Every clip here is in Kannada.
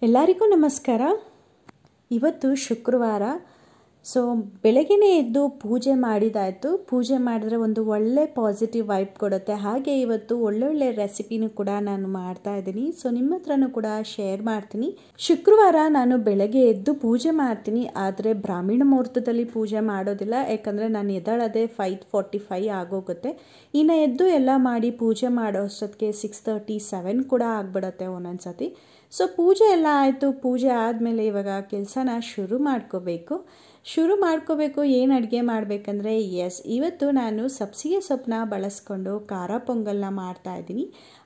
ಎಲ್ಲರಿಗೂ ನಮಸ್ಕಾರ. ಇವತ್ತು ಶುಕ್ರವಾರ. ಸೊ ಬೆಳಗ್ಗೆನೇ ಎದ್ದು ಪೂಜೆ ಮಾಡಿದಾಯಿತು. ಪೂಜೆ ಮಾಡಿದ್ರೆ ಒಂದು ಒಳ್ಳೆ ಪಾಸಿಟಿವ್ ವೈಬ್ ಕೊಡುತ್ತೆ. ಹಾಗೆ ಇವತ್ತು ಒಳ್ಳೊಳ್ಳೆ ರೆಸಿಪಿನೂ ಕೂಡ ನಾನು ಮಾಡ್ತಾ ಇದ್ದೀನಿ. ಸೊ ನಿಮ್ಮ ಹತ್ರನೂ ಕೂಡ ಶೇರ್ ಮಾಡ್ತೀನಿ. ಶುಕ್ರವಾರ ನಾನು ಬೆಳಗ್ಗೆ ಎದ್ದು ಪೂಜೆ ಮಾಡ್ತೀನಿ, ಆದರೆ ಬ್ರಾಹ್ಮಣ ಮುಹೂರ್ತದಲ್ಲಿ ಪೂಜೆ ಮಾಡೋದಿಲ್ಲ. ಯಾಕಂದರೆ ನಾನು ಎದ್ದೇಳೋದೇ 5:45 ಆಗೋಗುತ್ತೆ. ಇನ್ನು ಎದ್ದು ಎಲ್ಲ ಮಾಡಿ ಪೂಜೆ ಮಾಡೋ ಅಷ್ಟೊತ್ತಿಗೆ 6:30, 7 ಕೂಡ ಆಗಿಬಿಡುತ್ತೆ ಒಂದೊಂದು ಸತಿ. ಸೊ ಪೂಜೆ ಎಲ್ಲ ಆಯಿತು. ಪೂಜೆ ಆದಮೇಲೆ ಇವಾಗ ಕೆಲಸನ ಶುರು ಮಾಡ್ಕೋಬೇಕು. ಏನು ಅಡುಗೆ ಮಾಡಬೇಕಂದ್ರೆ ಇವತ್ತು ನಾನು ಸಬ್ಸಿಗೆ ಸೊಪ್ಪನ್ನ ಬಳಸ್ಕೊಂಡು ಖಾರ ಪೊಂಗಲ್ನ ಮಾಡ್ತಾಯಿದ್ದೀನಿ.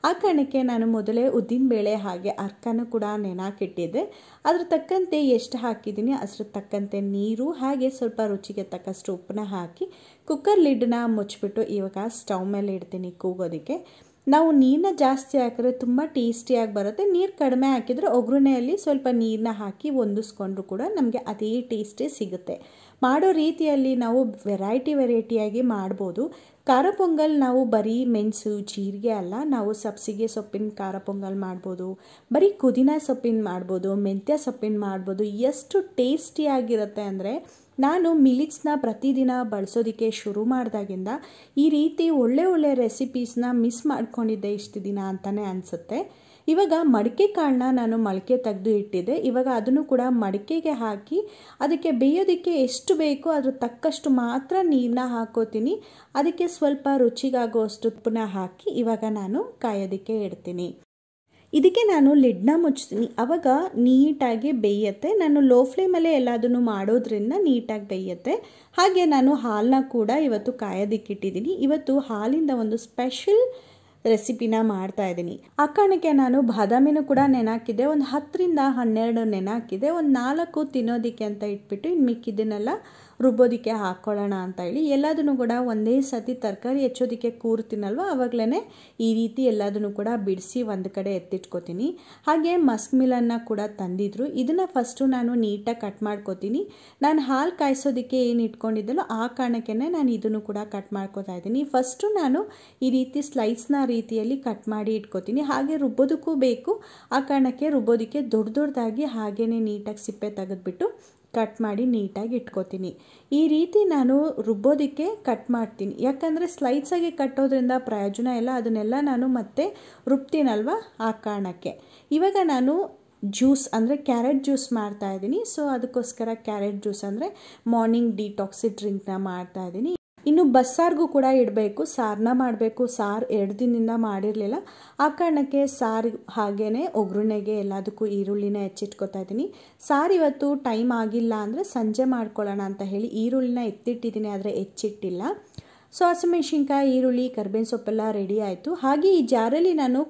ಆ ಕಾರಣಕ್ಕೆ ನಾನು ಮೊದಲೇ ಉದ್ದಿನಬೇಳೆ ಹಾಗೆ ಅರ್ಕನೂ ಕೂಡ ನೆನಾಕಿಟ್ಟಿದ್ದೆ. ಅದ್ರ ತಕ್ಕಂತೆ ಎಷ್ಟು ಹಾಕಿದ್ದೀನಿ ಅದ್ರ ತಕ್ಕಂತೆ ನೀರು ಹಾಗೆ ಸ್ವಲ್ಪ ರುಚಿಗೆ ತಕ್ಕಷ್ಟು ಉಪ್ಪನ್ನ ಹಾಕಿ ಕುಕ್ಕರ್ ಲಿಡ್ನ ಮುಚ್ಚಿಬಿಟ್ಟು ಇವಾಗ ಸ್ಟವ್ ಮೇಲೆ ಇಡ್ತೀನಿ ಕೂಗೋದಕ್ಕೆ. ನಾವು ನೀರನ್ನ ಜಾಸ್ತಿ ಹಾಕಿದ್ರೆ ತುಂಬ ಟೇಸ್ಟಿಯಾಗಿ ಬರುತ್ತೆ. ನೀರು ಕಡಿಮೆ ಹಾಕಿದರೆ ಒಗ್ಗರಣೆಯಲ್ಲಿ ಸ್ವಲ್ಪ ನೀರನ್ನ ಹಾಕಿ ಹೊಂದಿಸ್ಕೊಂಡ್ರು ಕೂಡ ನಮಗೆ ಅದೇ ಟೇಸ್ಟೇ ಸಿಗುತ್ತೆ. ಮಾಡೋ ರೀತಿಯಲ್ಲಿ ನಾವು ವೆರೈಟಿಯಾಗಿ ಮಾಡ್ಬೋದು. ಖಾರ ಪೊಂಗಲ್ ನಾವು ಬರೀ ಮೆಣಸು ಜೀರಿಗೆ ಅಲ್ಲ, ನಾವು ಸಬ್ಸಿಗೆ ಸೊಪ್ಪಿನ ಖಾರ ಪೊಂಗಲ್ ಮಾಡ್ಬೋದು, ಬರೀ ಪುದೀನ ಸೊಪ್ಪಿನ ಮಾಡ್ಬೋದು, ಮೆಂತ್ಯ ಸೊಪ್ಪಿನ ಮಾಡ್ಬೋದು. ಎಷ್ಟು ಟೇಸ್ಟಿಯಾಗಿರುತ್ತೆ ಅಂದರೆ ನಾನು ಮಿಲಿಟ್ಸ್ನ ಪ್ರತಿದಿನ ಬಳಸೋದಕ್ಕೆ ಶುರು ಮಾಡಿದಾಗಿಂದ ಈ ರೀತಿ ಒಳ್ಳೆ ರೆಸಿಪೀಸ್ನ ಮಿಸ್ ಮಾಡ್ಕೊಂಡಿದ್ದೆ ಇಷ್ಟು ದಿನ ಅಂತಲೇ ಅನಿಸುತ್ತೆ. ಇವಾಗ ಮಡಿಕೆ ಕಾಳನ್ನ ನಾನು ಮೊಳಕೆ ತೆಗೆದು ಇಟ್ಟಿದ್ದೆ. ಇವಾಗ ಅದನ್ನು ಕೂಡ ಮಡಿಕೆಗೆ ಹಾಕಿ ಅದಕ್ಕೆ ಬೇಯೋದಕ್ಕೆ ಎಷ್ಟು ಬೇಕೋ ಅದ್ರ ತಕ್ಕಷ್ಟು ಮಾತ್ರ ನೀರನ್ನ ಹಾಕೋತೀನಿ. ಅದಕ್ಕೆ ಸ್ವಲ್ಪ ರುಚಿಗಾಗುವಷ್ಟು ಉಪ್ಪನ್ನ ಹಾಕಿ ಇವಾಗ ನಾನು ಕಾಯೋದಕ್ಕೆ ಇಡ್ತೀನಿ. ಇದಕ್ಕೆ ನಾನು ಲಿಡ್ನ ಮುಚ್ತೀನಿ. ಆವಾಗ ನೀಟಾಗಿ ಬೇಯುತ್ತೆ. ನಾನು ಲೋ ಫ್ಲೇಮಲ್ಲೇ ಎಲ್ಲದನ್ನು ಮಾಡೋದ್ರಿಂದ ನೀಟಾಗಿ ಬೇಯುತ್ತೆ. ಹಾಗೆ ನಾನು ಹಾಲನ್ನ ಕೂಡ ಇವತ್ತು ಕಾಯೋದಕ್ಕಿಟ್ಟಿದ್ದೀನಿ. ಇವತ್ತು ಹಾಲಿಂದ ಒಂದು ಸ್ಪೆಷಲ್ ರೆಸಿಪಿನ ಮಾಡ್ತಾಯಿದ್ದೀನಿ. ಆ ಕಾರಣಕ್ಕೆ ನಾನು ಬಾದಾಮಿನೂ ಕೂಡ ನೆನಾಕಿದ್ದೆ. ಒಂದು 10ರಿಂದ 12 ನೆನಾಕಿದ್ದೆ. ಒಂದು 4 ತಿನ್ನೋದಕ್ಕೆ ಅಂತ ಇಟ್ಬಿಟ್ಟು ಇನ್ನು ಮಿಕ್ಕಿದ್ದನ್ನೆಲ್ಲ ರುಬ್ಬೋದಕ್ಕೆ ಹಾಕ್ಕೊಳ್ಳೋಣ ಅಂತ ಹೇಳಿ ಎಲ್ಲದನ್ನು ಕೂಡ ಒಂದೇ ಸತಿ ತರಕಾರಿ ಹೆಚ್ಚೋದಕ್ಕೆ ಕೂರ್ತೀನಲ್ವ ಆವಾಗಲೇ ಈ ರೀತಿ ಎಲ್ಲದನ್ನು ಕೂಡ ಬಿಡಿಸಿ ಒಂದು ಕಡೆ ಎತ್ತಿಟ್ಕೋತೀನಿ. ಹಾಗೆ ಮಸ್ಕ್ ಮಿಲನ್ನು ಕೂಡ ತಂದಿದ್ರು. ಇದನ್ನು ಫಸ್ಟು ನಾನು ನೀಟಾಗಿ ಕಟ್ ಮಾಡ್ಕೋತೀನಿ. ನಾನು ಹಾಲು ಕಾಯಿಸೋದಕ್ಕೆ ಏನು ಇಟ್ಕೊಂಡಿದ್ದಲ್ಲೋ ಆ ಕಾರಣಕ್ಕೆ ನಾನು ಇದನ್ನು ಕೂಡ ಕಟ್ ಮಾಡ್ಕೋತಾ ಇದ್ದೀನಿ. ಫಸ್ಟು ನಾನು ಈ ರೀತಿ ಸ್ಲೈಸ್ನ ರೀತಿಯಲ್ಲಿ ಕಟ್ ಮಾಡಿ ಇಟ್ಕೋತೀನಿ. ಹಾಗೆ ರುಬ್ಬೋದಕ್ಕೂ ಬೇಕು. ಆ ಕಾರಣಕ್ಕೆ ರುಬ್ಬೋದಕ್ಕೆ ದೊಡ್ಡದಾಗಿ ಹಾಗೇ ನೀಟಾಗಿ ಸಿಪ್ಪೆ ತೆಗೆದುಬಿಟ್ಟು ಕಟ್ ಮಾಡಿ ನೀಟಾಗಿ ಇಟ್ಕೋತೀನಿ. ಈ ರೀತಿ ನಾನು ರುಬ್ಬೋದಕ್ಕೆ ಕಟ್ ಮಾಡ್ತೀನಿ. ಯಾಕಂದರೆ ಸ್ಲೈಸಾಗಿ ಕಟ್ಟೋದ್ರಿಂದ ಪ್ರಯೋಜನ ಇಲ್ಲ. ಅದನ್ನೆಲ್ಲ ನಾನು ಮತ್ತೆ ರುಬ್ತೀನಲ್ವ ಆ ಕಾರಣಕ್ಕೆ. ಇವಾಗ ನಾನು ಜ್ಯೂಸ್ ಅಂದರೆ ಕ್ಯಾರೆಟ್ ಜ್ಯೂಸ್ ಮಾಡ್ತಾಯಿದ್ದೀನಿ. ಸೊ ಅದಕ್ಕೋಸ್ಕರ ಕ್ಯಾರೆಟ್ ಜ್ಯೂಸ್ ಅಂದರೆ ಮಾರ್ನಿಂಗ್ ಡಿಟಾಕ್ಸಿ ಡ್ರಿಂಕ್ನ ಮಾಡ್ತಾಯಿದ್ದೀನಿ. ಇನ್ನು ಬಸ್ಸಾರಿಗೂ ಕೂಡ ಇಡಬೇಕು, ಸಾರನ್ನ ಮಾಡಬೇಕು. ಸಾರು 2 ದಿನದಿಂದ ಮಾಡಿರಲಿಲ್ಲ. ಆ ಕಾರಣಕ್ಕೆ ಸಾರು ಹಾಗೇ ಒಗ್ಗರಣೆಗೆ ಎಲ್ಲದಕ್ಕೂ ಈರುಳ್ಳಿನ ಹೆಚ್ಚಿಟ್ಕೋತಾ ಇದ್ದೀನಿ. ಸಾರು ಇವತ್ತು ಟೈಮ್ ಆಗಿಲ್ಲ ಅಂದರೆ ಸಂಜೆ ಮಾಡ್ಕೊಳ್ಳೋಣ ಅಂತ ಹೇಳಿ ಈರುಳ್ಳಿನ ಎತ್ತಿಟ್ಟಿದ್ದೀನಿ, ಆದರೆ ಹೆಚ್ಚಿಟ್ಟಿಲ್ಲ. ಸೊ ಹಸಿಮೆಣ್ಸಿನ್ಕಾಯಿ, ಈರುಳ್ಳಿ, ಕರಿಬೇವಿನ ಸೊಪ್ಪೆಲ್ಲ ರೆಡಿ ಆಯಿತು. ಹಾಗೆ ಈ ಜಾರಲ್ಲಿ ನಾನು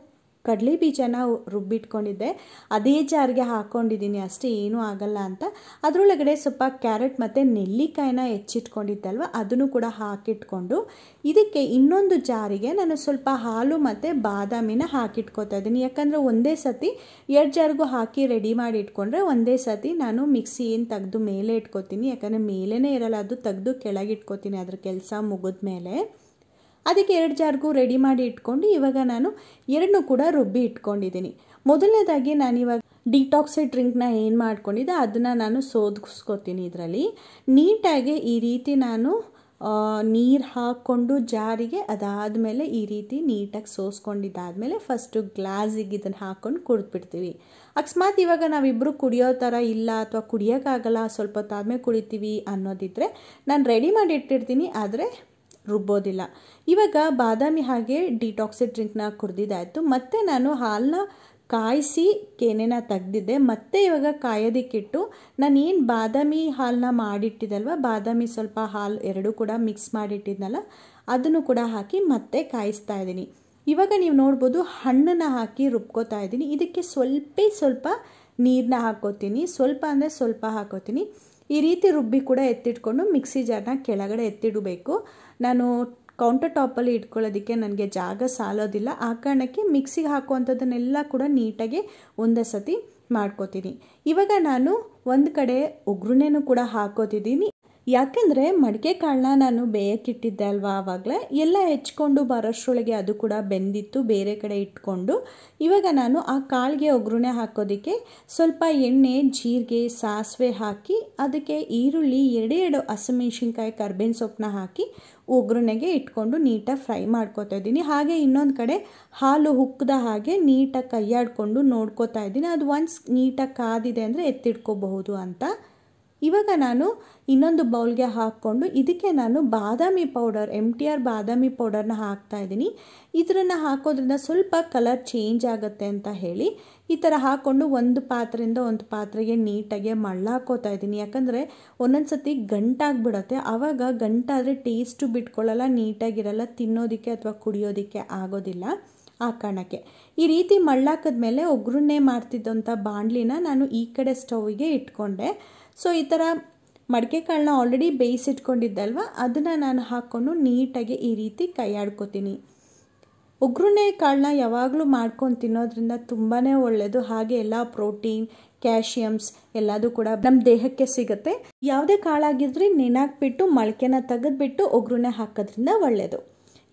ಕಡಲೆ ಬೀಜನ ರುಬ್ಬಿಟ್ಕೊಂಡಿದ್ದೆ. ಅದೇ ಜಾರಿಗೆ ಹಾಕ್ಕೊಂಡಿದ್ದೀನಿ ಅಷ್ಟೇ, ಏನೂ ಆಗಲ್ಲ ಅಂತ. ಅದರೊಳಗಡೆ ಸ್ವಲ್ಪ ಕ್ಯಾರೆಟ್ ಮತ್ತು ನೆಲ್ಲಿಕಾಯಿನ ಹೆಚ್ಚಿಟ್ಕೊಂಡಿದ್ದಲ್ವ ಅದನ್ನು ಕೂಡ ಹಾಕಿಟ್ಕೊಂಡು ಇದಕ್ಕೆ ಇನ್ನೊಂದು ಜಾರಿಗೆ ನಾನು ಸ್ವಲ್ಪ ಹಾಲು ಮತ್ತು ಬಾದಾಮಿನ ಹಾಕಿಟ್ಕೋತಾ ಇದ್ದೀನಿ. ಯಾಕಂದರೆ ಒಂದೇ ಸತಿ 2 ಜಾರಿಗೂ ಹಾಕಿ ರೆಡಿ ಮಾಡಿ ಇಟ್ಕೊಂಡ್ರೆ ಒಂದೇ ಸತಿ ನಾನು ಮಿಕ್ಸಿ ಏನು ತೆಗೆದು ಮೇಲೆ ಇಟ್ಕೋತೀನಿ. ಯಾಕಂದರೆ ಮೇಲೇ ಇರಲ್ಲ, ಅದು ತೆಗೆದು ಕೆಳಗೆ ಇಟ್ಕೋತೀನಿ ಅದ್ರ ಕೆಲಸ ಮುಗಿದ್ಮೇಲೆ. ಅದಕ್ಕೆ 2 ಜಾರ್ಗೂ ರೆಡಿ ಮಾಡಿ ಇಟ್ಕೊಂಡು ಇವಾಗ ನಾನು 2 ಕೂಡ ರುಬ್ಬಿ ಇಟ್ಕೊಂಡಿದ್ದೀನಿ. ಮೊದಲನೇದಾಗಿ ನಾನಿವಾಗ ಡಿಟಾಕ್ಸಿ ಡ್ರಿಂಕ್ನ ಏನು ಮಾಡ್ಕೊಂಡಿದ್ದೆ ಅದನ್ನು ನಾನು ಸೋದಿಸ್ಕೋತೀನಿ. ಇದರಲ್ಲಿ ನೀಟಾಗಿ ಈ ರೀತಿ ನಾನು ನೀರು ಹಾಕ್ಕೊಂಡು ಜಾರಿಗೆ ಅದಾದಮೇಲೆ ಈ ರೀತಿ ನೀಟಾಗಿ ಸೋಸ್ಕೊಂಡಿದ್ದಾದಮೇಲೆ ಫಸ್ಟು ಗ್ಲಾಸಿಗೆ ಇದನ್ನು ಹಾಕ್ಕೊಂಡು ಕುಡಿದ್ಬಿಡ್ತೀವಿ. ಅಕಸ್ಮಾತ್ ಇವಾಗ ನಾವಿಬ್ಬರು ಕುಡಿಯೋ ಥರ ಇಲ್ಲ ಅಥವಾ ಕುಡಿಯೋಕ್ಕಾಗಲ್ಲ, ಸ್ವಲ್ಪ ಹೊತ್ತಾದ್ಮೇಲೆ ಕುಡಿತೀವಿ ಅನ್ನೋದಿದ್ದರೆ ನಾನು ರೆಡಿ ಮಾಡಿ ಇಟ್ಟಿರ್ತೀನಿ, ಆದರೆ ರುಬ್ಬೋದಿಲ್ಲ. ಇವಾಗ ಬಾದಾಮಿ ಹಾಗೆ ಡಿಟಾಕ್ಸಿ ಡ್ರಿಂಕ್ನ ಕುಡಿದಿದ್ದಾಯಿತು. ಮತ್ತು ನಾನು ಹಾಲನ್ನ ಕಾಯಿಸಿ ಕೆನೆನ ತೆಗ್ದಿದ್ದೆ. ಮತ್ತು ಇವಾಗ ಕಾಯೋದಕ್ಕಿಟ್ಟು ನಾನು ಏನು ಬಾದಾಮಿ ಹಾಲನ್ನ ಮಾಡಿಟ್ಟಿದ್ದಲ್ವ, ಬಾದಾಮಿ ಸ್ವಲ್ಪ ಹಾಲು 2 ಕೂಡ ಮಿಕ್ಸ್ ಮಾಡಿಟ್ಟಿದ್ನಲ್ಲ ಅದನ್ನು ಕೂಡ ಹಾಕಿ ಮತ್ತೆ ಕಾಯಿಸ್ತಾ ಇದ್ದೀನಿ. ಇವಾಗ ನೀವು ನೋಡ್ಬೋದು ಹಣ್ಣನ್ನು ಹಾಕಿ ರುಬ್ಕೋತಾ ಇದ್ದೀನಿ. ಇದಕ್ಕೆ ಸ್ವಲ್ಪ ನೀರನ್ನ ಹಾಕೋತೀನಿ. ಸ್ವಲ್ಪ ಅಂದರೆ ಸ್ವಲ್ಪ ಹಾಕೋತೀನಿ. ಈ ರೀತಿ ರುಬ್ಬಿ ಕೂಡ ಎತ್ತಿಟ್ಕೊಂಡು ಮಿಕ್ಸಿ ಜಾರ್ನ ಕೆಳಗಡೆ ಎತ್ತಿಡಬೇಕು. ನಾನು ಕೌಂಟರ್ ಟಾಪಲ್ಲಿ ಇಟ್ಕೊಳ್ಳೋದಕ್ಕೆ ನನಗೆ ಜಾಗ ಸಾಲೋದಿಲ್ಲ. ಆ ಕಾರಣಕ್ಕೆ ಮಿಕ್ಸಿಗೆ ಹಾಕುವಂಥದ್ದನ್ನೆಲ್ಲ ಕೂಡ ನೀಟಾಗಿ ಒಂದೇ ಸತಿ ಮಾಡ್ಕೋತೀನಿ. ಇವಾಗ ನಾನು ಒಂದು ಕಡೆ ಒಗ್ಗರಣೆನೂ ಕೂಡ ಹಾಕೋತಿದ್ದೀನಿ. ಯಾಕಂದರೆ ಮಡಿಕೆ ಕಾಳನ್ನ ನಾನು ಬೇಯಕ್ಕಿಟ್ಟಿದ್ದೆ ಅಲ್ವಾ ಆವಾಗಲೇ, ಎಲ್ಲ ಹೆಚ್ಕೊಂಡು ಬರೋಷ್ಟರೊಳಗೆ ಅದು ಕೂಡ ಬೆಂದಿತ್ತು, ಬೇರೆ ಕಡೆ ಇಟ್ಕೊಂಡು ಇವಾಗ ನಾನು ಆ ಕಾಳಿಗೆ ಒಗ್ಗರಣೆ ಹಾಕೋದಕ್ಕೆ ಸ್ವಲ್ಪ ಎಣ್ಣೆ, ಜೀರಿಗೆ, ಸಾಸಿವೆ ಹಾಕಿ ಅದಕ್ಕೆ ಈರುಳ್ಳಿ, ಎರಡೆರಡು ಹಸಿಮೆಣ್ಸಿನ್ಕಾಯಿ, ಕರ್ಬೇವಿನ ಸೊಪ್ಪನ್ನ ಹಾಕಿ ಒಗ್ಗರಣೆಗೆ ಇಟ್ಕೊಂಡು ನೀಟಾಗಿ ಫ್ರೈ ಮಾಡ್ಕೊತಾ ಇದ್ದೀನಿ. ಹಾಗೆ ಇನ್ನೊಂದು ಕಡೆ ಹಾಲು ಉಕ್ಕದ ಹಾಗೆ ನೀಟಾಗಿ ಕೈಯಾಡಿಕೊಂಡು ನೋಡ್ಕೋತಾ ಇದ್ದೀನಿ. ಅದು ಒನ್ಸ್ ನೀಟಾಗಿ ಕಾದಿದೆ ಅಂದರೆ ಎತ್ತಿಟ್ಕೋಬಹುದು ಅಂತ. ಇವಾಗ ನಾನು ಇನ್ನೊಂದು ಬೌಲ್ಗೆ ಹಾಕ್ಕೊಂಡು ಇದಕ್ಕೆ ನಾನು ಬಾದಾಮಿ ಪೌಡರ್, MTR ಬಾದಾಮಿ ಪೌಡರ್ನ ಹಾಕ್ತಾಯಿದ್ದೀನಿ. ಇದನ್ನು ಹಾಕೋದ್ರಿಂದ ಸ್ವಲ್ಪ ಕಲರ್ ಚೇಂಜ್ ಆಗುತ್ತೆ ಅಂತ ಹೇಳಿ ಈ ಥರ ಹಾಕ್ಕೊಂಡು ಒಂದು ಪಾತ್ರೆಯಿಂದ ಒಂದು ಪಾತ್ರೆಗೆ ನೀಟಾಗಿ ಮಳ್ಳಾಕೋತಾ ಇದ್ದೀನಿ. ಯಾಕಂದರೆ ಒಂದೊಂದು ಸತಿ ಗಂಟಾಗಿಬಿಡತ್ತೆ, ಆವಾಗ ಗಂಟಾದರೆ ಟೇಸ್ಟು ಬಿಟ್ಕೊಳ್ಳಲ್ಲ, ನೀಟಾಗಿರಲ್ಲ, ತಿನ್ನೋದಕ್ಕೆ ಅಥವಾ ಕುಡಿಯೋದಕ್ಕೆ ಆಗೋದಿಲ್ಲ. ಆ ಕಾರಣಕ್ಕೆ ಈ ರೀತಿ ಮಳ್ಳಾಕಿದ್ಮೇಲೆ ಒಗ್ಗರಣೆ ಮಾಡ್ತಿದ್ದಂಥ ಬಾಣಲಿನ ನಾನು ಈ ಕಡೆ ಸ್ಟವ್ಗೆ ಇಟ್ಕೊಂಡೆ. ಸೊ ಈ ಥರ ಮಡಿಕೆ ಕಾಳನ್ನ ಆಲ್ರೆಡಿ ಬೇಯಿಸಿಟ್ಕೊಂಡಿದ್ದಲ್ವ, ಅದನ್ನು ನಾನು ಹಾಕ್ಕೊಂಡು ನೀಟಾಗಿ ಈ ರೀತಿ ಕೈಯಾಡ್ಕೋತೀನಿ. ಒಗ್ಗರಣೆ ಕಾಳನ್ನ ಯಾವಾಗಲೂ ಮಾಡ್ಕೊಂಡು ತಿನ್ನೋದ್ರಿಂದ ತುಂಬಾ ಒಳ್ಳೆಯದು. ಹಾಗೆ ಎಲ್ಲ ಪ್ರೋಟೀನ್, ಕ್ಯಾಲ್ಶಿಯಮ್ಸ್ ಎಲ್ಲದೂ ಕೂಡ ನಮ್ಮ ದೇಹಕ್ಕೆ ಸಿಗುತ್ತೆ. ಯಾವುದೇ ಕಾಳಾಗಿದ್ರೆ ನೆನಾಕ್ಬಿಟ್ಟು ಮೊಳಕೆನ ತೆಗೆದುಬಿಟ್ಟು ಒಗ್ಗರಣೆ ಹಾಕೋದ್ರಿಂದ ಒಳ್ಳೆಯದು.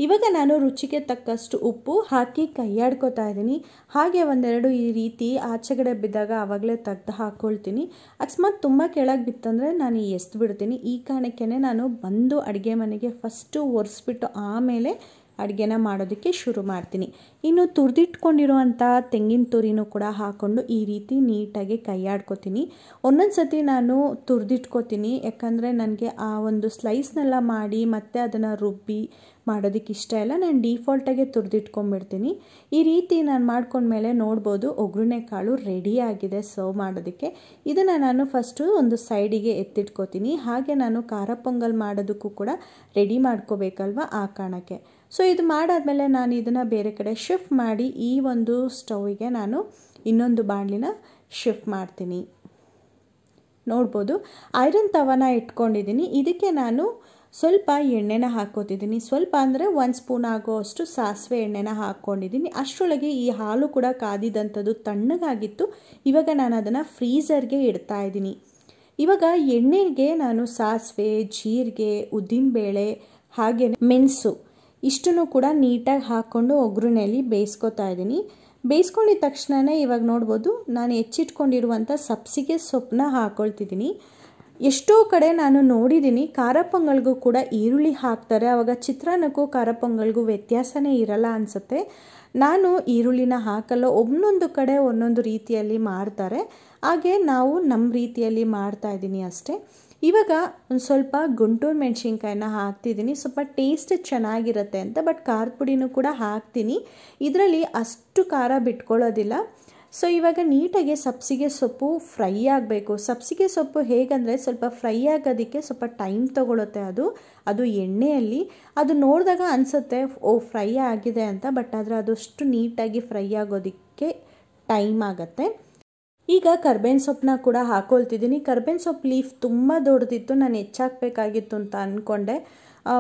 ಇವಾಗ ನಾನು ರುಚಿಗೆ ತಕ್ಕಷ್ಟು ಉಪ್ಪು ಹಾಕಿ ಕೈಯಾಡ್ಕೋತಾ ಇದ್ದೀನಿ. ಹಾಗೆ ಒಂದೆರಡು ಈ ರೀತಿ ಆಚೆಗಡೆ ಬಿದ್ದಾಗ ಆವಾಗಲೇ ತೆಗೆದು ಹಾಕ್ಕೊಳ್ತೀನಿ. ಅಕಸ್ಮಾತ್ ತುಂಬ ಕೆಳಗೆ ಬಿತ್ತಂದರೆ ನಾನು ಎಸ್ದು ಬಿಡ್ತೀನಿ. ಈ ಕಾರಣಕ್ಕೇ ನಾನು ಬಂದು ಅಡುಗೆ ಮನೆಗೆ ಫಸ್ಟು ಒರೆಸ್ಬಿಟ್ಟು ಆಮೇಲೆ ಅಡುಗೆನ ಮಾಡೋದಕ್ಕೆ ಶುರು ಮಾಡ್ತೀನಿ. ಇನ್ನು ತುರಿದಿಟ್ಕೊಂಡಿರುವಂಥ ತೆಂಗಿನ ತುರಿನೂ ಕೂಡ ಹಾಕ್ಕೊಂಡು ಈ ರೀತಿ ನೀಟಾಗಿ ಕೈಯಾಡ್ಕೋತೀನಿ. ಒಂದೊಂದು ಸತಿ ನಾನು ತುರಿದಿಟ್ಕೋತೀನಿ, ಯಾಕಂದರೆ ನನಗೆ ಆ ಒಂದು ಸ್ಲೈಸ್ನೆಲ್ಲ ಮಾಡಿ ಮತ್ತೆ ಅದನ್ನು ರುಬ್ಬಿ ಮಾಡೋದಕ್ಕೆ ಇಷ್ಟ ಇಲ್ಲ. ನಾನು ಡಿಫಾಲ್ಟಾಗೆ ತುರಿದಿಟ್ಕೊಂಡ್ಬಿಡ್ತೀನಿ. ಈ ರೀತಿ ನಾನು ಮಾಡ್ಕೊಂಡ್ಮೇಲೆ ನೋಡ್ಬೋದು ಒಗ್ಗರಣೆ ಕಾಳು ರೆಡಿ ಆಗಿದೆ ಸರ್ವ್ ಮಾಡೋದಕ್ಕೆ. ಇದನ್ನು ನಾನು ಫಸ್ಟು ಒಂದು ಸೈಡಿಗೆ ಎತ್ತಿಟ್ಕೋತೀನಿ. ಹಾಗೆ ನಾನು ಖಾರ ಪೊಂಗಲ್ ಮಾಡೋದಕ್ಕೂ ಕೂಡ ರೆಡಿ ಮಾಡ್ಕೋಬೇಕಲ್ವ, ಆ ಕಾರಣಕ್ಕೆ. ಸೊ ಇದು ಮಾಡಾದಮೇಲೆ ನಾನು ಇದನ್ನು ಬೇರೆ ಕಡೆ ಶಿಫ್ಟ್ ಮಾಡಿ ಈ ಒಂದು ಸ್ಟವ್ಗೆ ನಾನು ಇನ್ನೊಂದು ಬಾಣಲಿನ ಶಿಫ್ಟ್ ಮಾಡ್ತೀನಿ. ನೋಡ್ಬೋದು ಐರನ್ ತವನ ಇಟ್ಕೊಂಡಿದ್ದೀನಿ. ಇದಕ್ಕೆ ನಾನು ಸ್ವಲ್ಪ ಎಣ್ಣೆನ ಹಾಕ್ಕೋತಿದ್ದೀನಿ. ಸ್ವಲ್ಪ ಅಂದರೆ 1 ಸ್ಪೂನ್ ಆಗೋಷ್ಟು ಸಾಸಿವೆ ಎಣ್ಣೆನ ಹಾಕ್ಕೊಂಡಿದ್ದೀನಿ. ಅಷ್ಟರೊಳಗೆ ಈ ಹಾಲು ಕೂಡ ಕಾದಿದಂಥದ್ದು ತಣ್ಣಗಾಗಿತ್ತು. ಇವಾಗ ನಾನು ಅದನ್ನು ಫ್ರೀಝರ್ಗೆ ಇಡ್ತಾ ಇದ್ದೀನಿ. ಇವಾಗ ಎಣ್ಣೆಗೆ ನಾನು ಸಾಸಿವೆ, ಜೀರಿಗೆ, ಉದ್ದಿನಬೇಳೆ ಹಾಗೆ ಮೆಣಸು ಇಷ್ಟನ್ನು ಕೂಡ ನೀಟಾಗಿ ಹಾಕ್ಕೊಂಡು ಒಗ್ಗರಣೆಯಲ್ಲಿ ಬೇಯಿಸ್ಕೊತಾ ಇದ್ದೀನಿ. ಬೇಯಿಸ್ಕೊಂಡಿದ್ದ ತಕ್ಷಣವೇ ಇವಾಗ ನೋಡ್ಬೋದು ನಾನು ಹೆಚ್ಚಿಟ್ಕೊಂಡಿರುವಂಥ ಸಬ್ಸಿಗೆ ಸೊಪ್ಪನ್ನ ಹಾಕ್ಕೊಳ್ತಿದ್ದೀನಿ. ಎಷ್ಟೋ ಕಡೆ ನಾನು ನೋಡಿದ್ದೀನಿ ಖಾರ ಪೊಂಗಲ್ಗೂ ಕೂಡ ಈರುಳ್ಳಿ ಹಾಕ್ತಾರೆ. ಆವಾಗ ಚಿತ್ರಾನ್ನಕ್ಕೂ ಖಾರ ಪೊಂಗಲ್ಗೂ ವ್ಯತ್ಯಾಸನೇ ಇರಲ್ಲ ಅನಿಸುತ್ತೆ. ನಾನು ಈರುಳ್ಳಿನ ಹಾಕಲ್ಲ. ಒಂದೊಂದು ಕಡೆ ಒಂದೊಂದು ರೀತಿಯಲ್ಲಿ ಮಾಡ್ತಾರೆ. ಹಾಗೆ ನಾವು ನಮ್ಮ ರೀತಿಯಲ್ಲಿ ಮಾಡ್ತಾಯಿದ್ದೀನಿ ಅಷ್ಟೇ. ಇವಾಗ ಒಂದು ಸ್ವಲ್ಪ ಗುಂಟೂರು ಮೆಣಸಿನ್ಕಾಯಿನ ಹಾಕ್ತಿದ್ದೀನಿ, ಸ್ವಲ್ಪ ಟೇಸ್ಟ್ ಚೆನ್ನಾಗಿರುತ್ತೆ ಅಂತ. ಬಟ್ ಖಾರದ ಪುಡಿನೂ ಕೂಡ ಹಾಕ್ತೀನಿ. ಇದರಲ್ಲಿ ಅಷ್ಟು ಖಾರ ಬಿಟ್ಕೊಳ್ಳೋದಿಲ್ಲ. ಸೊ ಇವಾಗ ನೀಟಾಗಿ ಸಬ್ಸಿಗೆ ಸೊಪ್ಪು ಫ್ರೈ ಆಗಬೇಕು. ಸಬ್ಸಿಗೆ ಸೊಪ್ಪು ಹೇಗಂದರೆ ಸ್ವಲ್ಪ ಫ್ರೈ ಆಗೋದಕ್ಕೆ ಸ್ವಲ್ಪ ಟೈಮ್ ತೊಗೊಳುತ್ತೆ. ಅದು ಎಣ್ಣೆಯಲ್ಲಿ ಅದು ನೋಡಿದಾಗ ಅನಿಸುತ್ತೆ ಓ ಫ್ರೈ ಆಗಿದೆ ಅಂತ. ಬಟ್ ಆದರೆ ಅದಷ್ಟು ನೀಟಾಗಿ ಫ್ರೈ ಆಗೋದಕ್ಕೆ ಟೈಮ್ ಆಗುತ್ತೆ. ಈಗ ಕರ್ಬೇವಿನ ಸೊಪ್ಪನ್ನ ಕೂಡ ಹಾಕ್ಕೊಳ್ತಿದ್ದೀನಿ. ಕರ್ಬೇವಿನ ಸೊಪ್ಪು ಲೀಫ್ ತುಂಬ ದೊಡ್ಡದಿತ್ತು, ನಾನು ಹೆಚ್ಚಾಕಬೇಕಾಗಿತ್ತು ಅಂತ ಅಂದ್ಕೊಂಡೆ.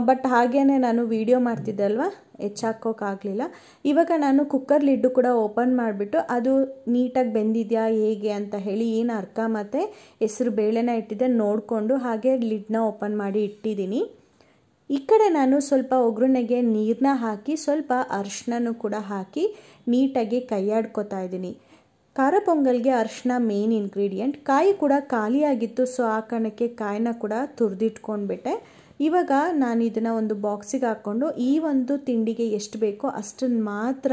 ಬಟ್ ಹಾಗೇ ನಾನು ವೀಡಿಯೋ ಮಾಡ್ತಿದ್ದೆ ಅಲ್ವಾ, ಹೆಚ್ಚಾಕೋಕ್ಕಾಗಲಿಲ್ಲ. ಇವಾಗ ನಾನು ಕುಕ್ಕರ್ ಲಿಡ್ಡು ಕೂಡ ಓಪನ್ ಮಾಡಿಬಿಟ್ಟು ಅದು ನೀಟಾಗಿ ಬೆಂದಿದೆಯಾ ಹೇಗೆ ಅಂತ ಹೇಳಿ ಏನು ಅರ್ಕ ಮತ್ತು ಹೆಸರು ಬೇಳೆನ ಇಟ್ಟಿದ್ದೆ ನೋಡಿಕೊಂಡು ಹಾಗೆ ಲಿಡ್ನ ಓಪನ್ ಮಾಡಿ ಇಟ್ಟಿದ್ದೀನಿ. ಈ ಕಡೆ ನಾನು ಸ್ವಲ್ಪ ಒಗ್ಗರಣೆಗೆ ನೀರನ್ನ ಹಾಕಿ ಸ್ವಲ್ಪ ಅರಿಶಿನನೂ ಕೂಡ ಹಾಕಿ ನೀಟಾಗಿ ಕೈಯಾಡ್ಕೋತಾ ಇದ್ದೀನಿ. ಖಾರ ಪೊಂಗಲ್ಗೆ ಅರಿಶಿನ ಮೇನ್ ಇಂಗ್ರೀಡಿಯೆಂಟ್. ಕಾಯಿ ಕೂಡ ಖಾಲಿಯಾಗಿತ್ತು, ಸೊ ಆ ಕಾರಣಕ್ಕೆ ಕಾಯಿನ ಕೂಡ ತುರಿದಿಟ್ಕೊಂಡ್ಬಿಟ್ಟೆ. ಇವಾಗ ನಾನು ಇದನ್ನು ಒಂದು ಬಾಕ್ಸಿಗೆ ಹಾಕ್ಕೊಂಡು ಈ ಒಂದು ತಿಂಡಿಗೆ ಎಷ್ಟು ಬೇಕೋ ಅಷ್ಟನ್ನು ಮಾತ್ರ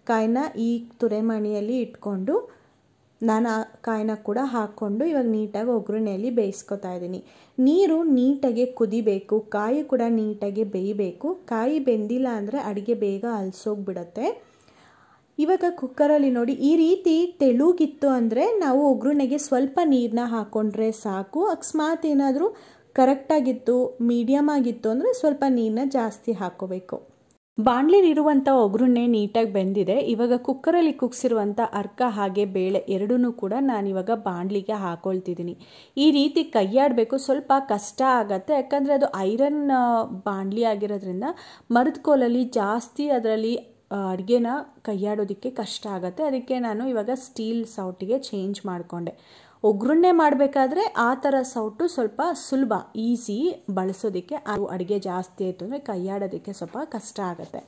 ಕಾಯಿನ ಈ ತುರೆಮಣಿಯಲ್ಲಿ ಇಟ್ಕೊಂಡು ನಾನು ಆ ಕಾಯಿನ ಕೂಡ ಹಾಕ್ಕೊಂಡು ಇವಾಗ ನೀಟಾಗಿ ಒಗ್ಗರಣೆಯಲ್ಲಿ ಬೇಯಿಸ್ಕೊತಾ ಇದ್ದೀನಿ. ನೀರು ನೀಟಾಗಿ ಕುದಿಬೇಕು, ಕಾಯಿ ಕೂಡ ನೀಟಾಗಿ ಬೇಯಬೇಕು. ಕಾಯಿ ಬೆಂದಿಲ್ಲ ಅಂದರೆ ಅಡುಗೆ ಬೇಗ ಅಲಸೋಗ್ಬಿಡತ್ತೆ. ಇವಾಗ ಕುಕ್ಕರಲ್ಲಿ ನೋಡಿ ಈ ರೀತಿ ತೆಳುಗಿತ್ತು ಅಂದರೆ ನಾವು ಒಗ್ಗರಣೆಗೆ ಸ್ವಲ್ಪ ನೀರನ್ನ ಹಾಕ್ಕೊಂಡ್ರೆ ಸಾಕು. ಅಕಸ್ಮಾತ್ ಏನಾದರೂ ಕರೆಕ್ಟಾಗಿತ್ತು, ಮೀಡಿಯಮ್ ಆಗಿತ್ತು ಅಂದರೆ ಸ್ವಲ್ಪ ನೀರನ್ನ ಜಾಸ್ತಿ ಹಾಕ್ಕೋಬೇಕು. ಬಾಣಲಿಲಿರುವಂಥ ಒಗ್ಗರಣೆ ನೀಟಾಗಿ ಬೆಂದಿದೆ. ಇವಾಗ ಕುಕ್ಕರಲ್ಲಿ ಕುಗ್ಸಿರುವಂಥ ಅರ್ಕ ಹಾಗೆ ಬೇಳೆ ಎರಡೂ ಕೂಡ ನಾನಿವಾಗ ಬಾಣಲಿಗೆ ಹಾಕ್ಕೊಳ್ತಿದ್ದೀನಿ. ಈ ರೀತಿ ಕೈಯಾಡಬೇಕು. ಸ್ವಲ್ಪ ಕಷ್ಟ ಆಗುತ್ತೆ, ಯಾಕಂದರೆ ಅದು ಐರನ್ ಬಾಣಲಿ ಆಗಿರೋದ್ರಿಂದ ಮರದ ಕೋಲಲ್ಲಿ ಜಾಸ್ತಿ ಅದರಲ್ಲಿ ಅಡುಗೆನ ಕೈಯಾಡೋದಕ್ಕೆ ಕಷ್ಟ ಆಗುತ್ತೆ. ಅದಕ್ಕೆ ನಾನು ಇವಾಗ ಸ್ಟೀಲ್ ಸೌಟಿಗೆ ಚೇಂಜ್ ಮಾಡಿಕೊಂಡೆ. ಒಗ್ಗರಣೆ ಮಾಡಬೇಕಾದ್ರೆ ಆ ಥರ ಸೌಟು ಸ್ವಲ್ಪ ಸುಲಭ, ಈಸಿ ಬಳಸೋದಕ್ಕೆ. ಅದು ಅಡುಗೆ ಜಾಸ್ತಿ ಆಯಿತು ಅಂದರೆ ಕೈಯಾಡೋದಕ್ಕೆ ಸ್ವಲ್ಪ ಕಷ್ಟ ಆಗುತ್ತೆ.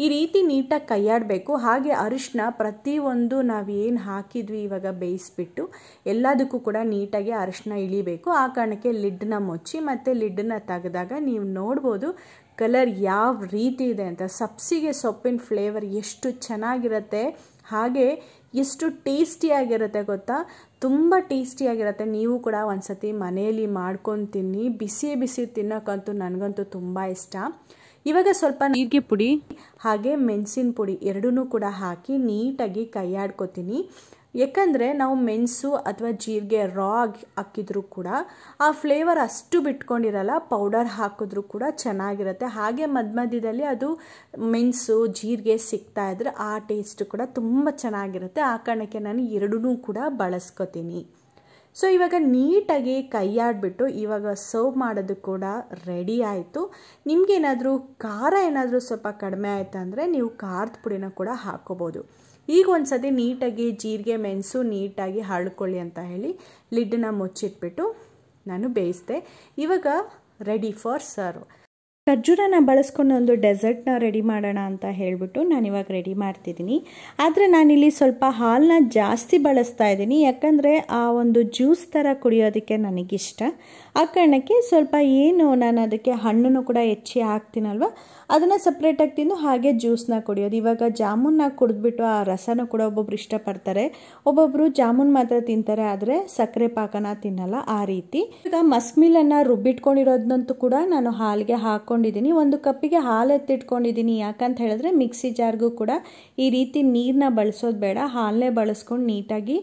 ಈ ರೀತಿ ನೀಟಾಗಿ ಕೈಯಾಡಬೇಕು. ಹಾಗೆ ಅರಿಶಿನ ಪ್ರತಿಯೊಂದು ನಾವೇನು ಹಾಕಿದ್ವಿ ಇವಾಗ ಬೇಯಿಸ್ಬಿಟ್ಟು ಎಲ್ಲದಕ್ಕೂ ಕೂಡ ನೀಟಾಗಿ ಅರಿಶಿನ ಇಳಿಬೇಕು. ಆ ಕಾರಣಕ್ಕೆ ಲಿಡ್ಡನ್ನ ಮುಚ್ಚಿ ಮತ್ತು ಲಿಡ್ಡನ್ನ ತೆಗೆದಾಗ ನೀವು ನೋಡ್ಬೋದು ಕಲರ್ ಯಾವ ರೀತಿ ಇದೆ ಅಂತ. ಸಬ್ಸಿಗೆ ಸೊಪ್ಪಿನ ಫ್ಲೇವರ್ ಎಷ್ಟು ಚೆನ್ನಾಗಿರುತ್ತೆ, ಹಾಗೆ ಎಷ್ಟು ಟೇಸ್ಟಿಯಾಗಿರುತ್ತೆ ಗೊತ್ತಾ, ತುಂಬ ಟೇಸ್ಟಿಯಾಗಿರುತ್ತೆ. ನೀವು ಕೂಡ ಒಂದು ಸತಿ ಮನೆಯಲ್ಲಿ ಮಾಡ್ಕೊಂಡು ತಿನ್ನಿ. ಬಿಸಿ ಬಿಸಿ ತಿನ್ನೋಕ್ಕಂತೂ ನನಗಂತೂ ತುಂಬ ಇಷ್ಟ. ಇವಾಗ ಸ್ವಲ್ಪ ಜೀರಿಗೆ ಪುಡಿ ಹಾಗೆ ಮೆಣಸಿನ ಪುಡಿ ಎರಡೂ ಕೂಡ ಹಾಕಿ ನೀಟಾಗಿ ಕೈಯಾಡ್ಕೊತೀನಿ. ಯಾಕಂದರೆ ನಾವು ಮೆಣಸು ಅಥವಾ ಜೀರಿಗೆ ರಾ ಹಾಕಿದ್ರೂ ಕೂಡ ಆ ಫ್ಲೇವರ್ ಅಷ್ಟು ಬಿಟ್ಕೊಂಡಿರಲ್ಲ, ಪೌಡರ್ ಹಾಕಿದ್ರೂ ಕೂಡ ಚೆನ್ನಾಗಿರುತ್ತೆ. ಹಾಗೆ ಮಧ್ಯದಲ್ಲಿ ಅದು ಮೆಣಸು ಜೀರಿಗೆ ಸಿಗ್ತಾ ಇದ್ರೆ ಆ ಟೇಸ್ಟ್ ಕೂಡ ತುಂಬ ಚೆನ್ನಾಗಿರುತ್ತೆ. ಆ ಕಾರಣಕ್ಕೆ ನಾನು ಎರಡೂ ಕೂಡ ಬಳಸ್ಕೊತೀನಿ. ಸೊ ಇವಾಗ ನೀಟಾಗಿ ಕೈಯಾಡಿಬಿಟ್ಟು ಇವಾಗ ಸರ್ವ್ ಮಾಡೋದು ಕೂಡ ರೆಡಿ ಆಯಿತು. ನಿಮಗೇನಾದರೂ ಖಾರ ಏನಾದರೂ ಸ್ವಲ್ಪ ಕಡಿಮೆ ಆಯಿತು ಅಂದರೆ ನೀವು ಖಾರದ ಪುಡಿನ ಕೂಡ ಹಾಕ್ಕೋಬೋದು. ಈಗ ಒಂದು ಸತಿ ನೀಟಾಗಿ ಜೀರಿಗೆ ಮೆಣಸು ನೀಟಾಗಿ ಹರಡ್ಕೊಳ್ಳಿ ಅಂತ ಹೇಳಿ ಲಿಡ್ಡನ್ನ ಮುಚ್ಚಿಟ್ಬಿಟ್ಟು ನಾನು ಬೇಯಿಸಿದೆ. ಇವಾಗ ರೆಡಿ ಫಾರ್ ಸರ್ವ್. ಖರ್ಜೂರನ ಬಳಸ್ಕೊಂಡು ಒಂದು ಡೆಸರ್ಟ್ನ ರೆಡಿ ಮಾಡೋಣ ಅಂತ ಹೇಳಿಬಿಟ್ಟು ನಾನಿವಾಗ ರೆಡಿ ಮಾಡ್ತಿದ್ದೀನಿ. ಆದರೆ ನಾನಿಲ್ಲಿ ಸ್ವಲ್ಪ ಹಾಲನ್ನ ಜಾಸ್ತಿ ಬಳಸ್ತಾ ಇದ್ದೀನಿ, ಯಾಕಂದರೆ ಆ ಒಂದು ಜ್ಯೂಸ್ ಥರ ಕುಡಿಯೋದಕ್ಕೆ ನನಗಿಷ್ಟ. ಆ ಕಾರಣಕ್ಕೆ ಸ್ವಲ್ಪ ನಾನು ಅದಕ್ಕೆ ಹಣ್ಣನ್ನು ಕೂಡ ಹೆಚ್ಚಿ ಹಾಕ್ತೀನಲ್ವ, ಅದನ್ನು ಸಪ್ರೇಟಾಗಿ ತಿಂದು ಹಾಗೆ ಜ್ಯೂಸನ್ನ ಕುಡಿಯೋದು. ಇವಾಗ ಜಾಮೂನ್ನ ಕುಡಿದ್ಬಿಟ್ಟು ಆ ರಸನೂ ಕೂಡ ಒಬ್ಬೊಬ್ರು ಇಷ್ಟಪಡ್ತಾರೆ, ಒಬ್ಬೊಬ್ಬರು ಜಾಮೂನ್ ಮಾತ್ರ ತಿಂತಾರೆ, ಆದರೆ ಸಕ್ಕರೆ ಪಾಕನ ತಿನ್ನಲ್ಲ, ಆ ರೀತಿ. ಈಗ ಮಸ್ಮಿಲನ್ನು ರುಬ್ಬಿಟ್ಕೊಂಡಿರೋದನ್ನಂತೂ ಕೂಡ ನಾನು ಹಾಲಿಗೆ ಹಾಕ್ಕೊಂಡಿದ್ದೀನಿ. 1 ಕಪ್ಪಿಗೆ ಹಾಲು ಎತ್ತಿಟ್ಕೊಂಡಿದ್ದೀನಿ. ಯಾಕಂತ ಹೇಳಿದ್ರೆ ಮಿಕ್ಸಿ ಜಾರ್ಗೂ ಕೂಡ ಈ ರೀತಿ ನೀರನ್ನ ಬಳಸೋದು ಬೇಡ, ಹಾಲನ್ನೇ ಬಳಸ್ಕೊಂಡು ನೀಟಾಗಿ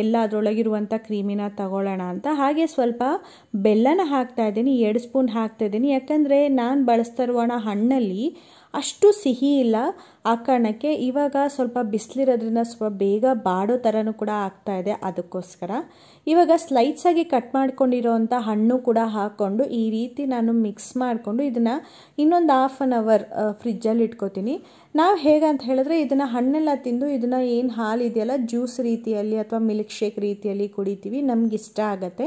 ಎಲ್ಲ ಅದರೊಳಗಿರುವಂಥ ಕ್ರೀಮಿನ ತಗೊಳ್ಳೋಣ ಅಂತ. ಹಾಗೆ ಸ್ವಲ್ಪ ಬೆಲ್ಲನ ಹಾಕ್ತಾಯಿದ್ದೀನಿ, 2 ಸ್ಪೂನ್ ಹಾಕ್ತಾಯಿದ್ದೀನಿ. ಯಾಕಂದರೆ ನಾನು ಬಳಸ್ತಾ ಇರುವ ಹಣ್ಣಲ್ಲಿ ಅಷ್ಟು ಸಿಹಿ ಇಲ್ಲ, ಆ ಕಾರಣಕ್ಕೆ. ಇವಾಗ ಸ್ವಲ್ಪ ಬಿಸಿಲಿರೋದ್ರಿಂದ ಸ್ವಲ್ಪ ಬೇಗ ಬಾಡೋ ಥರನೂ ಕೂಡ ಆಗ್ತಾಯಿದೆ, ಅದಕ್ಕೋಸ್ಕರ. ಇವಾಗ ಸ್ಲೈಡ್ಸಾಗಿ ಕಟ್ ಮಾಡ್ಕೊಂಡಿರೋವಂಥ ಹಣ್ಣು ಕೂಡ ಹಾಕ್ಕೊಂಡು ಈ ರೀತಿ ನಾನು ಮಿಕ್ಸ್ ಮಾಡಿಕೊಂಡು ಇದನ್ನು ಇನ್ನೊಂದು 1/2 ಅವರ್ ಫ್ರಿಜ್ಜಲ್ಲಿ ಇಟ್ಕೋತೀನಿ. ನಾವು ಹೇಗಂತ ಹೇಳಿದ್ರೆ ಇದನ್ನು ಹಣ್ಣೆಲ್ಲ ತಿಂದು ಇದನ್ನು ಏನು ಹಾಲು ಇದೆಯಲ್ಲ ಜ್ಯೂಸ್ ರೀತಿಯಲ್ಲಿ ಅಥವಾ ಮಿಲ್ಕ್ ಶೇಕ್ ರೀತಿಯಲ್ಲಿ ಕುಡಿತೀವಿ, ನಮಗಿಷ್ಟ ಆಗುತ್ತೆ.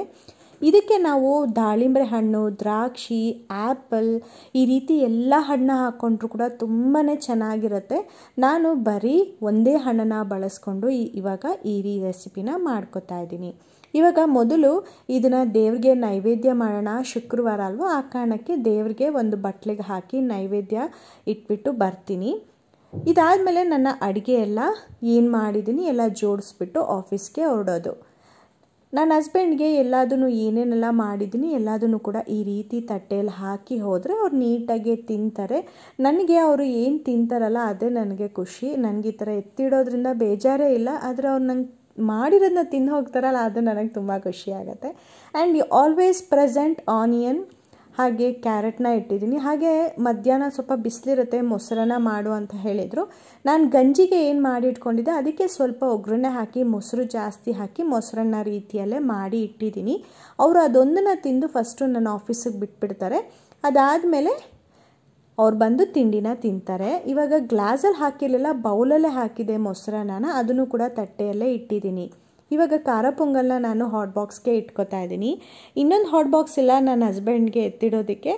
ಇದಕ್ಕೆ ನಾವು ದಾಳಿಂಬೆ ಹಣ್ಣು, ದ್ರಾಕ್ಷಿ, ಆ್ಯಪಲ್ ಈ ರೀತಿ ಎಲ್ಲ ಹಣ್ಣು ಹಾಕ್ಕೊಂಡ್ರೂ ಕೂಡ ತುಂಬಾ ಚೆನ್ನಾಗಿರುತ್ತೆ. ನಾನು ಬರೀ ಒಂದೇ ಹಣ್ಣನ್ನು ಬಳಸ್ಕೊಂಡು ಇವಾಗ ಈ ರೆಸಿಪಿನ ಮಾಡ್ಕೊತಾ ಇದ್ದೀನಿ. ಇವಾಗ ಮೊದಲು ಇದನ್ನು ದೇವ್ರಿಗೆ ನೈವೇದ್ಯ ಮಾಡೋಣ, ಶುಕ್ರವಾರ ಅಲ್ವ, ಆ ಕಾರಣಕ್ಕೆ ದೇವ್ರಿಗೆ ಒಂದು ಬಟ್ಲಿಗೆ ಹಾಕಿ ನೈವೇದ್ಯ ಇಟ್ಬಿಟ್ಟು ಬರ್ತೀನಿ. ಇದಾದಮೇಲೆ ನನ್ನ ಅಡುಗೆ ಎಲ್ಲ ಏನು ಮಾಡಿದ್ದೀನಿ ಎಲ್ಲ ಜೋಡಿಸ್ಬಿಟ್ಟು ಆಫೀಸ್ಗೆ ಹೊರಡೋದು. ನನ್ನ ಹಸ್ಬೆಂಡ್ಗೆ ಎಲ್ಲದನ್ನು ಏನೇನೆಲ್ಲ ಮಾಡಿದ್ದೀನಿ ಎಲ್ಲದನ್ನು ಕೂಡ ಈ ರೀತಿ ತಟ್ಟೆಯಲ್ಲಿ ಹಾಕಿ ಹೋದರೆ ಅವ್ರು ನೀಟಾಗಿ ತಿಂತಾರೆ. ನನಗೆ ಅವರು ಏನು ತಿಂತಾರಲ್ಲ ಅದೇ ನನಗೆ ಖುಷಿ. ನನಗೆ ಈ ಥರ ಎತ್ತಿಡೋದ್ರಿಂದ ಬೇಜಾರೇ ಇಲ್ಲ, ಆದರೆ ಅವ್ರು ನಂಗೆ ಮಾಡಿರೋದನ್ನ ತಿಂದು ಹೋಗ್ತಾರಲ್ಲ ಅದು ನನಗೆ ತುಂಬ ಖುಷಿ ಆಗುತ್ತೆ. ಆ್ಯಂಡ್ ಆಲ್ವೇಸ್ ಪ್ರೆಸೆಂಟ್ ಆನಿಯನ್ ಹಾಗೆ ಕ್ಯಾರೆಟ್ನ ಇಟ್ಟಿದ್ದೀನಿ. ಹಾಗೆ ಮಧ್ಯಾಹ್ನ ಸ್ವಲ್ಪ ಬಿಸಿಲಿರುತ್ತೆ, ಮೊಸರನ್ನ ಮಾಡು ಅಂತ ಹೇಳಿದರು. ನಾನು ಗಂಜಿಗೆ ಏನು ಮಾಡಿ ಇಟ್ಕೊಂಡಿದ್ದೆ ಅದಕ್ಕೆ ಸ್ವಲ್ಪ ಒಗ್ಗರಣೆ ಹಾಕಿ ಮೊಸರು ಜಾಸ್ತಿ ಹಾಕಿ ಮೊಸರನ್ನ ರೀತಿಯಲ್ಲೇ ಮಾಡಿ ಇಟ್ಟಿದ್ದೀನಿ. ಅವರು ಅದೊಂದನ್ನು ತಿಂದು ಫಸ್ಟು ನನ್ನ ಆಫೀಸಿಗೆ ಬಿಟ್ಬಿಡ್ತಾರೆ, ಅದಾದಮೇಲೆ ಅವ್ರು ಬಂದು ತಿಂಡಿನ ತಿಂತಾರೆ. ಇವಾಗ ಗ್ಲಾಸಲ್ಲಿ ಹಾಕಿರಲಿಲ್ಲ, ಬೌಲಲ್ಲೇ ಹಾಕಿದೆ ಮೊಸರನ್ನ, ಅದನ್ನು ಕೂಡ ತಟ್ಟೆಯಲ್ಲೇ ಇಟ್ಟಿದ್ದೀನಿ. ಇವಾಗ ಖಾರ ಪೊಂಗಲ್ನ ನಾನು ಹಾಟ್ ಬಾಕ್ಸ್ಗೆ ಇಟ್ಕೊತಾ ಇದ್ದೀನಿ. ಇನ್ನೊಂದು ಹಾಟ್ ಬಾಕ್ಸ್ ಇಲ್ಲ ನನ್ನ ಹಸ್ಬೆಂಡ್ಗೆ ಎತ್ತಿಡೋದಕ್ಕೆ.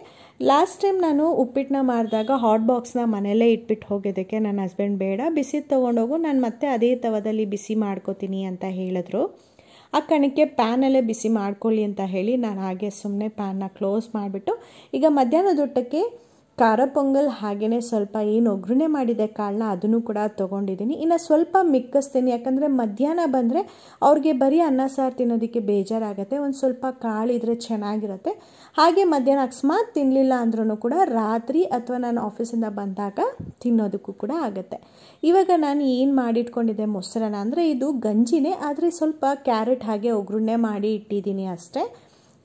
ಲಾಸ್ಟ್ ಟೈಮ್ ನಾನು ಉಪ್ಪಿಟ್ಟನ್ನ ಮಾಡಿದಾಗ ಹಾಟ್ ಬಾಕ್ಸ್ನ ಮನೆಯಲ್ಲೇ ಇಟ್ಬಿಟ್ಟು ಹೋಗೋದಕ್ಕೆ ನನ್ನ ಹಸ್ಬೆಂಡ್ ಬೇಡ, ಬಿಸಿ ತೊಗೊಂಡೋಗು, ನಾನು ಮತ್ತೆ ಅದೇ ತವದಲ್ಲಿ ಬಿಸಿ ಮಾಡ್ಕೋತೀನಿ ಅಂತ ಹೇಳಿದ್ರು. ಆ ಕಾರಣಕ್ಕೆ ಪ್ಯಾನಲ್ಲೇ ಬಿಸಿ ಮಾಡ್ಕೊಳ್ಳಿ ಅಂತ ಹೇಳಿ ನಾನು ಹಾಗೆ ಸುಮ್ಮನೆ ಪ್ಯಾನ್ನ ಕ್ಲೋಸ್ ಮಾಡಿಬಿಟ್ಟು ಈಗ ಮಧ್ಯಾಹ್ನದ ಊಟಕ್ಕೆ ಖಾರ ಪೊಂಗಲ್ ಹಾಗೆಯೇ ಸ್ವಲ್ಪ ಏನು ಒಗ್ಗರಣೆ ಮಾಡಿದೆ ಕಾಳನ್ನ ಅದನ್ನು ಕೂಡ ತೊಗೊಂಡಿದ್ದೀನಿ. ಇನ್ನು ಸ್ವಲ್ಪ ಮಿಕ್ಕಿಸ್ತೀನಿ, ಯಾಕಂದರೆ ಮಧ್ಯಾಹ್ನ ಬಂದರೆ ಅವ್ರಿಗೆ ಬರೀ ಅನ್ನ ಸಾರು ತಿನ್ನೋದಕ್ಕೆ ಬೇಜಾರಾಗುತ್ತೆ, ಒಂದು ಸ್ವಲ್ಪ ಕಾಳಿದ್ರೆ ಚೆನ್ನಾಗಿರುತ್ತೆ. ಹಾಗೆ ಮಧ್ಯಾಹ್ನ ಅಕಸ್ಮಾತ್ ತಿನ್ನಲಿಲ್ಲ ಅಂದ್ರೂ ಕೂಡ ರಾತ್ರಿ ಅಥವಾ ನಾನು ಆಫೀಸಿಂದ ಬಂದಾಗ ತಿನ್ನೋದಕ್ಕೂ ಕೂಡ ಆಗುತ್ತೆ. ಇವಾಗ ನಾನು ಏನು ಮಾಡಿಟ್ಕೊಂಡಿದ್ದೆ ಮೊಸರನ್ನ ಅಂದರೆ ಇದು ಗಂಜಿನೇ, ಆದರೆ ಸ್ವಲ್ಪ ಕ್ಯಾರೆಟ್ ಹಾಗೆ ಒಗ್ಗರಣೆ ಮಾಡಿ ಇಟ್ಟಿದ್ದೀನಿ ಅಷ್ಟೇ.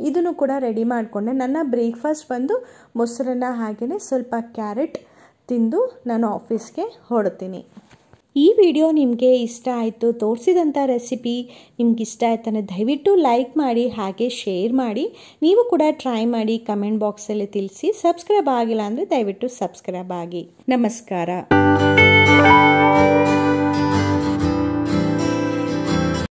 ಇದನ್ನು ಕೂಡ ರೆಡಿ ಮಾಡಿಕೊಂಡೆ. ನನ್ನ ಬ್ರೇಕ್ಫಾಸ್ಟ್ ಬಂದು ಮೊಸರನ್ನ ಹಾಗೆಯೇ ಸ್ವಲ್ಪ ಕ್ಯಾರೆಟ್ ತಿಂದು ನಾನು ಆಫೀಸ್ಗೆ ಹೊರಡ್ತೀನಿ. ಈ ವಿಡಿಯೋ ನಿಮಗೆ ಇಷ್ಟ ಆಯಿತು, ತೋರಿಸಿದಂಥ ರೆಸಿಪಿ ನಿಮ್ಗೆ ಇಷ್ಟ ಆಯ್ತಾನೆ ದಯವಿಟ್ಟು ಲೈಕ್ ಮಾಡಿ ಹಾಗೆ ಶೇರ್ ಮಾಡಿ. ನೀವು ಕೂಡ ಟ್ರೈ ಮಾಡಿ, ಕಮೆಂಟ್ ಬಾಕ್ಸಲ್ಲಿ ತಿಳಿಸಿ. ಸಬ್ಸ್ಕ್ರೈಬ್ ಆಗಿಲ್ಲ ಅಂದರೆ ದಯವಿಟ್ಟು ಸಬ್ಸ್ಕ್ರೈಬ್ ಆಗಿ. ನಮಸ್ಕಾರ.